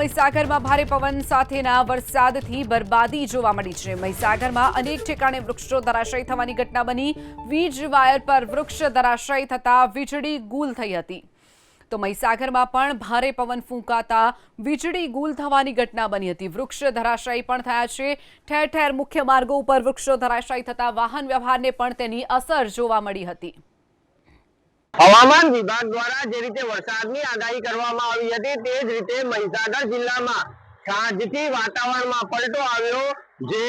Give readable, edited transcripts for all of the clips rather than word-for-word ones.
મહીસાગરમાં ભારે પવન સાથેના વરસાદથી બરબાદી જોવા મળી છે। મહીસાગરમાં અનેક ઠેકાણે વૃક્ષો ધરાશાયી થવાની ઘટના બની। વીજ વાયર પર વૃક્ષ ધરાશાયી થતા વીજળી ગુલ થઈ હતી। તો મહીસાગરમાં પણ ભારે પવન ફૂંકાતા વીજળી ગુલ થવાની ઘટના બની હતી। વૃક્ષ ધરાશાયી પણ થયા છે। ઠેર ઠેર મુખ્ય માર્ગો ઉપર વૃક્ષો ધરાશાયી થતા વાહન વ્યવહારને પણ તેની અસર જોવા મળી હતી। હવામાન વિભાગ દ્વારા જે રીતે વરસાદની આગાહી કરવામાં આવી હતી તે જ રીતે મહીસાગર જિલ્લામાં સાંજથી વાતાવરણમાં પલટો આવ્યો। જે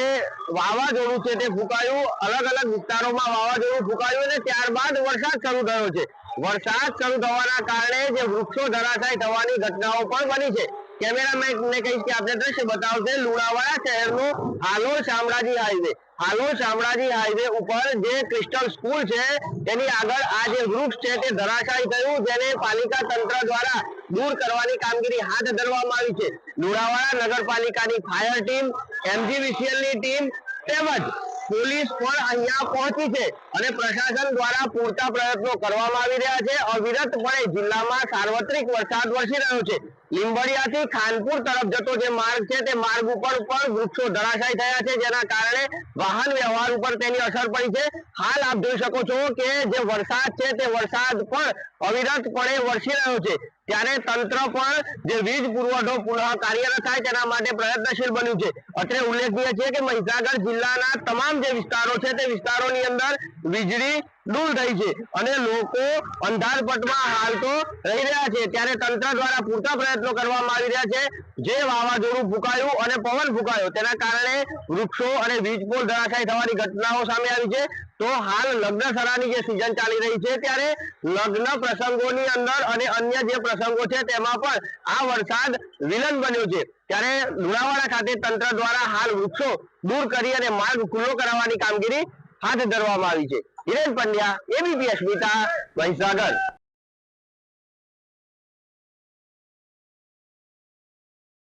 વાવાઝોડું છે તે ફૂંકાયું, અલગ અલગ વિસ્તારોમાં વાવાઝોડું ફૂંકાયું અને ત્યારબાદ વરસાદ શરૂ થયો છે। વરસાદ શરૂ થવાના કારણે જે વૃક્ષો ધરાશાયી થવાની ઘટનાઓ પણ બની છે। કેમેરામેન ને કહીશ કે આપણે દ્રશ્ય બતાવશે લુણાવાડા શહેરનો હાલોલ શામળાજી હાઈવે। હાલોલ શામળાજી હાઈવે ઉપર જે ક્રિસ્ટલ સ્કૂલ છે તેની આગળ આ જે વૃક્ષ છે તે ધરાશાયી થયું, જેને પાલિકા તંત્ર દ્વારા દૂર કરવાની કામગીરી હાથ ધરવામાં આવી છે। લુણાવાડા નગરપાલિકાની ફાયર ટીમ, MGVCL ની ટીમ તેમજ પોલીસ પણ અહીંયા પહોંચી છે અને પ્રશાસન દ્વારા પૂરતા પ્રયત્નો કરવામાં આવી રહ્યા છે। અવિરતપણે જિલ્લામાં સાર્વત્રિક વરસાદ વરસી રહ્યો છે। લીંબડિયાથી ખાનપુર તરફ જતો જે માર્ગ છે તે માર્ગ ઉપર પણ વૃક્ષો ધરાશાયી થયા છે, જેના કારણે વાહન વ્યવહાર ઉપર તેની અસર પડી છે। હાલ આપ જોઈ શકો છો કે જે વરસાદ છે તે વરસાદ પણ અવિરતપણે વરસી રહ્યો છે, ત્યારે તંત્ર પણ જે વીજ પુરવઠો પુનઃ કાર્યરત થાય તેના માટે પ્રયત્નશીલ બન્યું છે। અત્રે ઉલ્લેખનીય છે કે મહીસાગર જિલ્લાના તમામ જે વિસ્તારો છે તે વિસ્તારોની અંદર વીજળી ડૂલ થઈ છે અને લોકો અંધારપટમાં હાલ તો રહી રહ્યા છે, ત્યારે તંત્ર દ્વારા પૂરતા પ્રયત્નો કરવામાં આવી રહ્યા છે। જે વાવાઝોડું ફૂંકાયું અને પવન ફૂંકાયો તેના કારણે વૃક્ષો અને વીજ પોલ ધરાશાયી થવાની ઘટનાઓ સામે આવી છે। તો હાલ લગ્નસરાની જે સિઝન ચાલી રહી છે ત્યારે લગ્ન પ્રસંગોની અંદર અને અન્ય જે પ્રસંગો છે તેમાં પણ આ વરસાદ વિલન બન્યો છે, ત્યારે લુણાવાડા ખાતે તંત્ર દ્વારા હાલ વૃક્ષો દૂર કરી અને માર્ગ ખુલ્લો કરાવવાની કામગીરી હાથ ધરવામાં આવી છે। હિરેન પંડ્યા, ABP અસ્મિતા, મહીસાગર।